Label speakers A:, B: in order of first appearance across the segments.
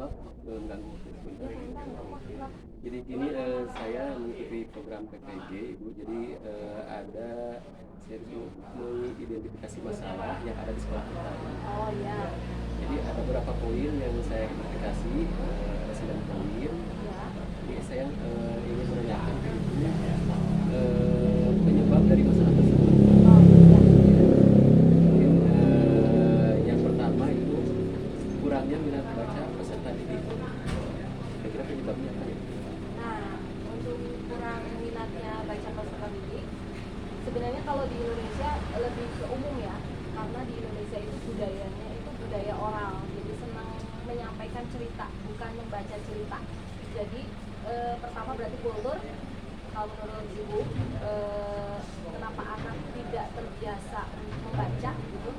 A: Maaf mengganggu sebentar. Jadi gini, saya mengikuti program PPG Ibu. Jadi ada saya mengidentifikasi masalah yang ada di sekolah kita.
B: Oh ya.
A: Jadi ada beberapa poin yang saya identifikasi, ada 9 poin.
B: Ya.
A: Jadi saya ingin menanyakan ke Ibu penyebab dari masalah tersebut.
B: Oh ya.
A: Mungkin yang pertama itu kurangnya minat baca peserta didik. Kira-kira penyebabnya apa ya?
B: Nah, untuk kurang minatnya baca peserta didik, sebenarnya kalau di Indonesia lebih ke umum ya, karena di Indonesia itu budayanya itu budaya oral, jadi senang menyampaikan cerita, bukan membaca cerita. Jadi pertama berarti kultur. Kalau menurut ibu, kenapa anak tidak terbiasa membaca gitu,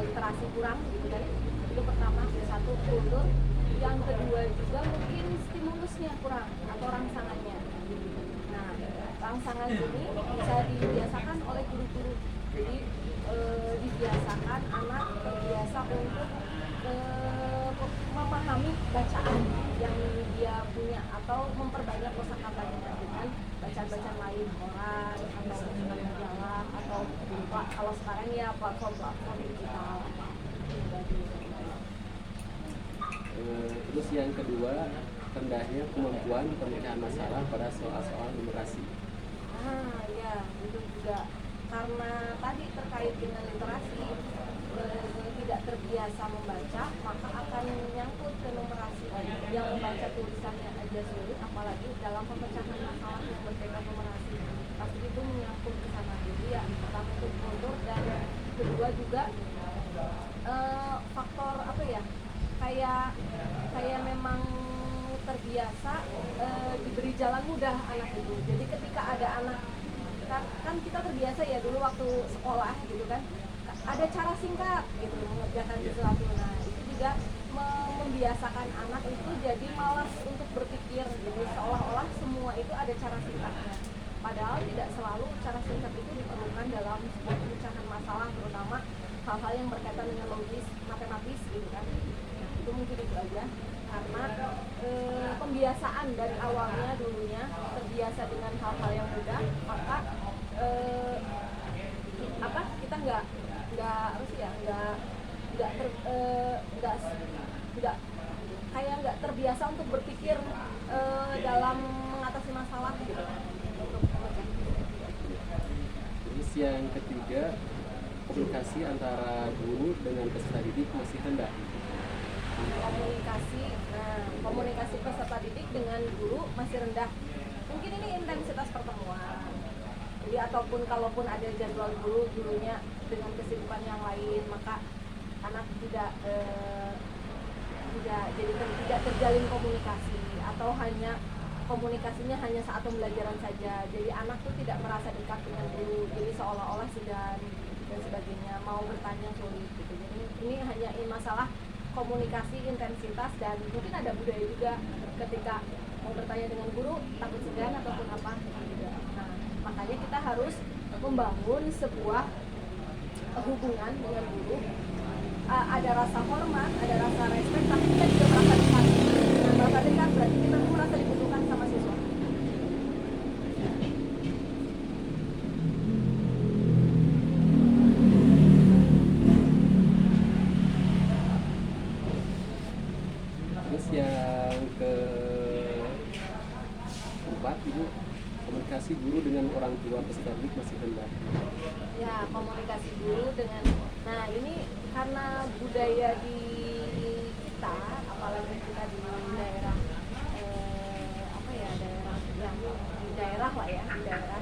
B: literasi kurang gitu kan? Itu pertama, satu kultur. Yang kedua juga mungkin stimulusnya kurang atau rangsangannya. Nah, rangsangan ini bisa dibiasakan oleh guru-guru. Jadi dibiasakan anak terbiasa untuk memahami bacaan yang dia punya atau memperbanyak kosakatanya dengan bacaan-bacaan lain, koran atau majalah atau kalau sekarang ya platform digital.
A: Terus yang kedua, rendahnya kemampuan pemecahan masalah pada soal-soal numerasi.
B: Ya, itu juga karena tadi terkait dengan literasi, tidak terbiasa membaca, maka akan menyangkut ke numerasi. Yang membaca tulisannya aja sulit, apalagi dalam pemecahan masalah yang berkaitan numerasi. Pasti itu menyangkut ke sana. Jadi ya, pertama itu kultur, dan kedua juga faktor apa ya? Kayak memang terbiasa diberi jalan mudah anak itu. Jadi ketika ada anak, kan kita terbiasa ya dulu waktu sekolah gitu kan, ada cara singkat gitu mengerjakan sesuatu. Nah itu juga membiasakan anak itu jadi malas untuk berpikir, jadi seolah-olah semua itu ada cara singkatnya, padahal tidak selalu cara singkat itu diperlukan dalam sebuah pemecahan masalah, terutama hal-hal yang berkaitan dengan logis, matematis gitu kan. Nah, itu mungkin itu aja, karena pembiasaan dari awalnya dulunya terbiasa dengan hal-hal yang mudah, maka kita nggak kayak nggak terbiasa untuk berpikir dalam mengatasi masalah gitu.
A: Terus yang ketiga, komunikasi antara guru dengan peserta didik masih rendah.
B: Komunikasi peserta didik dengan guru masih rendah. Mungkin ini intensitas pertemuan. Jadi ataupun kalaupun ada jadwal gurunya dengan kesibukan yang lain, maka anak tidak terjalin komunikasi, atau komunikasinya hanya saat pembelajaran saja. Jadi anak tuh tidak merasa dekat dengan guru. Jadi seolah-olah segan dan sebagainya, mau bertanya sulit gitu. Jadi ini hanya masalah komunikasi, intensitas, dan mungkin ada budaya juga ketika mau bertanya dengan guru takut segan ataupun apa gitu. Nah, makanya kita harus membangun sebuah hubungan dengan guru, ada rasa hormat, ada rasa respect, tapi kita juga merasa dekat. Nah, merasa dekat berarti kita tuh merasa dibutuhkan sama siswa.
A: Terus yang keempat, Ibu, komunikasi guru dengan orang tua peserta didik masih rendah.
B: Ya, komunikasi guru dengan, nah ini karena budaya di kita, apalagi kita di daerah daerah yang di daerah lah ya, di daerah,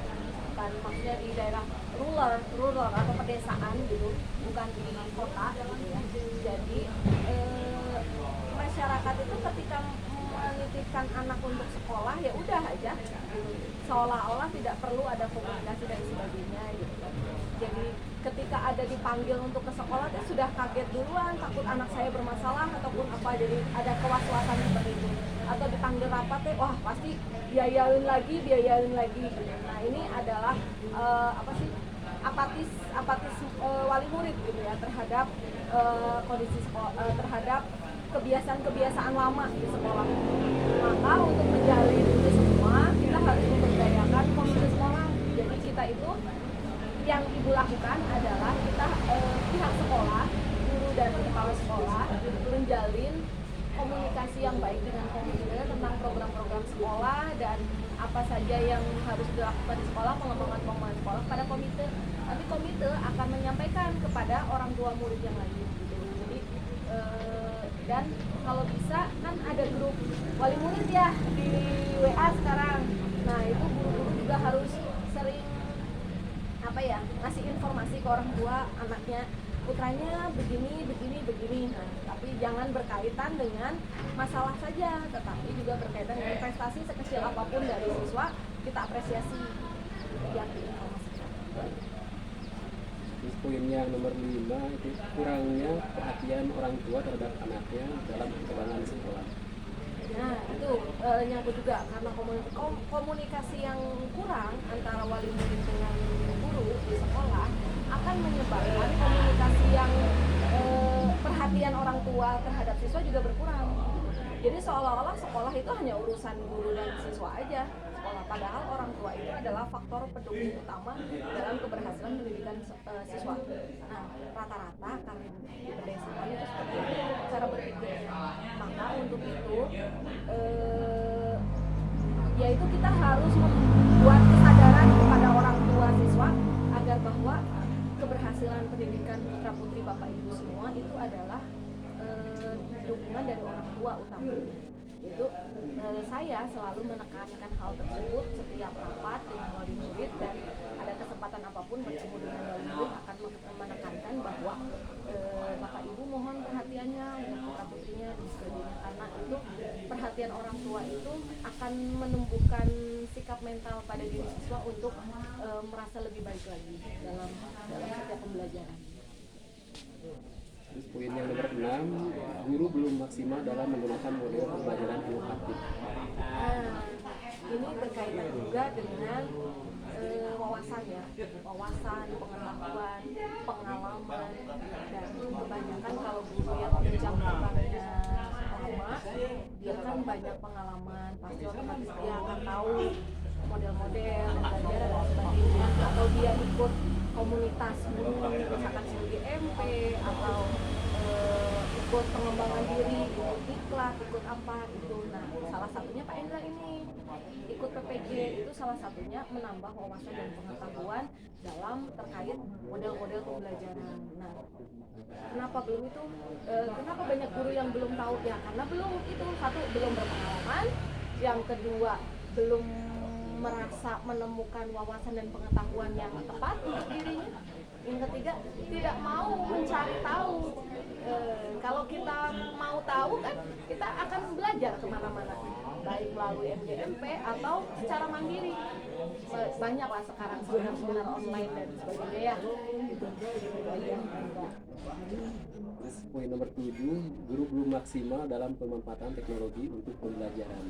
B: bukan maksudnya di daerah rural atau pedesaan gitu, bukan di kota gitu ya. Jadi masyarakat itu ketika menitipkan anak untuk sekolah ya udah aja gitu. Seolah-olah tidak perlu ada komunikasi dan sebagainya gitu. Jadi ketika ada dipanggil untuk ke sekolah itu sudah kaget duluan, takut anak saya bermasalah ataupun apa, jadi ada kewas-wasan seperti itu. Atau dipanggil rapat wah pasti biayain lagi gitu. Nah ini adalah apatis wali murid gitu ya terhadap kondisi sekolah, terhadap kebiasaan-kebiasaan lama di sekolah. Maka untuk menjalin itu semua kita harus memberdayakan komite sekolah. Jadi kita itu yang ibu lakukan adalah kita pihak sekolah, guru dan kepala sekolah menjalin komunikasi yang baik dengan komite tentang program-program sekolah dan apa saja yang harus dilakukan di sekolah, pengembangan sekolah pada komite. Nanti komite akan menyampaikan kepada orang tua murid yang lain gitu. Jadi dan kalau bisa kan ada grup wali murid ya di WA sekarang. Nah itu guru-guru juga harus sering ngasih informasi ke orang tua anaknya, putranya begini. Nah, tapi jangan berkaitan dengan masalah saja, tetapi juga berkaitan dengan prestasi sekecil apapun dari siswa kita apresiasi yang diinformasikan.
A: Terus poin yang nomor 5 itu kurangnya perhatian orang tua terhadap anaknya dalam perkembangan sekolah.
B: Nah itu nyangkut juga karena komunikasi yang kurang antara wali murid dengan guru di sekolah akan menyebabkan komunikasi yang perhatian orang tua terhadap siswa juga berkurang. Jadi seolah-olah sekolah itu hanya urusan guru dan siswa aja sekolah, padahal orang tua itu adalah faktor pendukung utama dalam keberhasilan pendidikan siswa. Nah rata-rata karena di pedesaan itu seperti itu cara berpikirnya. Maka untuk itu yaitu kita harus membuat kesadaran kepada orang tua siswa agar bahwa keberhasilan pendidikan putra putri bapak ibu semua itu adalah dukungan dari orang tua utamanya. Itu saya selalu menekankan hal tersebut setiap rapat dengan wali murid, dan ada kesempatan apapun bertemu dengan wali murid akan menekankan bahwa bapak ibu mohon perhatiannya untuk putra putrinya dan sebagainya, karena itu perhatian orang tua itu akan menumbuhkan sikap mental pada diri siswa untuk merasa lebih baik lagi dalam setiap pembelajaran.
A: Terus poin yang nomor 6, guru belum maksimal dalam menggunakan model pembelajaran inovatif.
B: Ini berkaitan juga dengan wawasan ya, wawasan, pengetahuan, pengalaman, dan kebanyakan kalau guru yang jam terbangnya lama, dia kan banyak pengalaman, pasti otomatis dia akan tahu model-model, pembelajaran dan sebagainya, atau dia ikut komunitas guru, misalkan sebagai MP atau ikut pengembangan diri, ikut diklat, ikut apa itu. Nah, salah satunya Pak Endra ini ikut PPG, itu salah satunya menambah wawasan dan pengetahuan dalam terkait model-model pembelajaran. Nah, kenapa belum itu? Kenapa banyak guru yang belum tahu ya? Karena belum itu, satu belum berpengalaman, yang kedua belum merasa menemukan wawasan dan pengetahuan yang tepat untuk dirinya, yang ketiga tidak mau mencari tahu. Kalau kita mau tahu kan kita akan belajar kemana-mana, baik melalui MGMP atau secara mandiri. Banyaklah sekarang seminar online dan sebagainya ya. Gitu.
A: Terus poin nomor 7, guru belum maksimal dalam pemanfaatan teknologi untuk pembelajaran.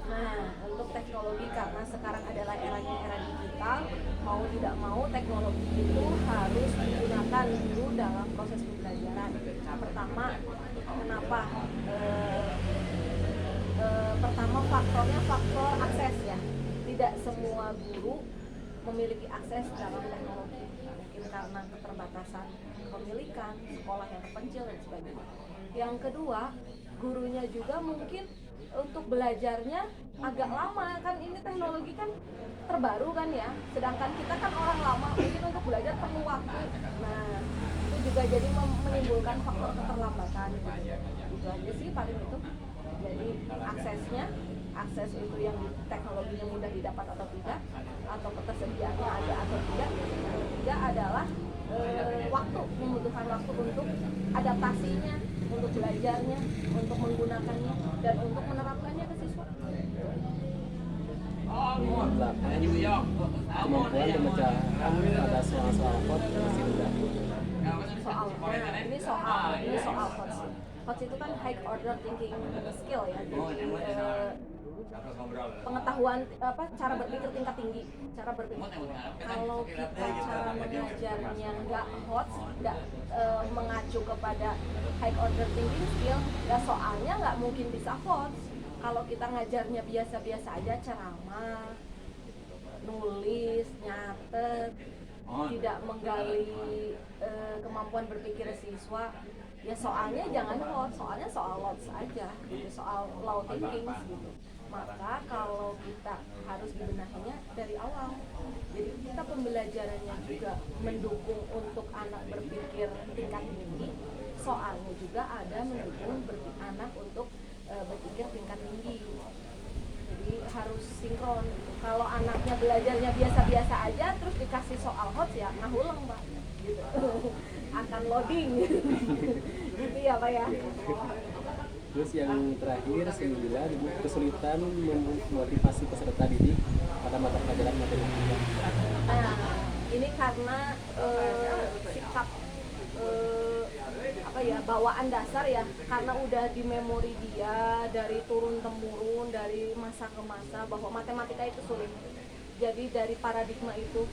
B: Nah, untuk teknologi karena sekarang adalah eranya era digital, mau tidak mau teknologi itu harus digunakan dulu dalam proses pembelajaran. Pertama, kenapa? Pertama faktornya faktor akses ya. Tidak semua guru memiliki akses dalam teknologi, mungkin karena keterbatasan kepemilikan, sekolah yang terpencil dan sebagainya. Yang kedua, gurunya juga mungkin untuk belajarnya agak lama, kan ini teknologi kan terbaru kan ya, sedangkan kita kan orang lama, mungkin untuk belajar perlu waktu. Nah, itu juga jadi menimbulkan faktor keterlambatan gitu. Itu aja sih paling itu. Jadi akses itu yang teknologinya mudah didapat atau tidak, atau ketersediaannya ada atau tidak. Yang ketiga adalah waktu, membutuhkan waktu untuk adaptasinya, untuk belajarnya, untuk menggunakannya, dan untuk menerapkannya ke siswa.
A: 8, kemampuan pemecahan pada soal-soal rapot masih rendah.
B: Ini soal coach. HOTS itu kan high order thinking skill ya, jadi pengetahuan cara berpikir tingkat tinggi, cara berpikir. Kalau kita cara mengajarnya nggak HOTS, nggak mengacu kepada high order thinking skill, ya soalnya nggak mungkin bisa HOTS. Kalau kita ngajarnya biasa-biasa aja, ceramah, nulis, nyatet, tidak menggali kemampuan berpikir siswa, ya soalnya jangan HOTS, soalnya soal LOTS aja, gitu, soal low thinking gitu. Maka kalau kita harus dibenahinya dari awal, jadi kita pembelajarannya juga mendukung untuk anak berpikir tingkat tinggi, soalnya juga ada mendukung anak untuk berpikir tingkat tinggi. Jadi harus sinkron gitu. Kalau anaknya belajarnya biasa-biasa aja terus dikasih soal HOTS, ya ngahuleng Pak gitu. Akan loading gitu ya Pak ya.
A: Terus yang terakhir 9, Ibu, kesulitan memotivasi peserta didik pada mata pelajaran matematika.
B: Nah, ini karena sikap bawaan dasar ya, karena udah di memori dia dari turun temurun, dari masa ke masa bahwa matematika itu sulit. Jadi dari paradigma itu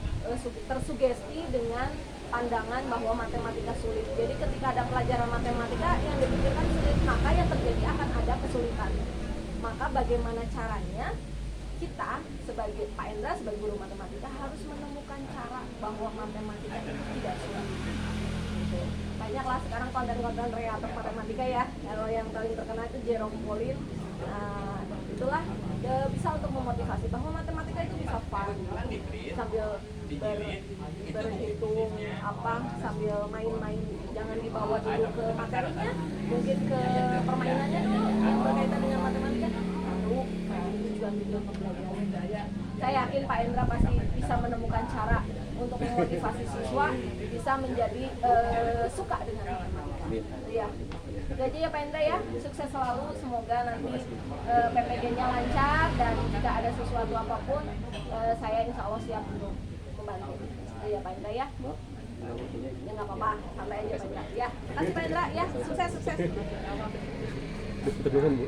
B: tersugesti dengan pandangan bahwa matematika sulit. Jadi ketika ada pelajaran matematika yang dipikirkan sulit, maka yang terjadi akan ada kesulitan. Maka bagaimana caranya kita sebagai Pak Endra, sebagai guru matematika harus menemukan cara bahwa matematika itu tidak sulit. Banyaklah sekarang konten-konten kreator matematika ya. Kalau yang paling terkenal itu Jerome Pauline. Nah, itulah bisa untuk memotivasi bahwa matematika itu bisa fun, sambil berhitung sambil main-main. Jangan dibawa dulu ke materinya, mungkin ke permainannya dulu yang berkaitan dengan matematika. Lalu tujuan-tujuan pembelajaran. Saya yakin Pak Endra pasti bisa menemukan cara untuk memotivasi siswa bisa menjadi suka dengan matematika. Ya. Itu aja ya Pak Endra ya. Sukses selalu. Semoga nanti PPG-nya lancar dan jika ada sesuatu apapun saya insya Allah siap untuk membantu. Itu ya Pak Endra ya. Ya nggak apa-apa. Santai aja Pak Endra. Ya. Terima kasih Pak Endra ya. Sukses.
A: Betul Bu.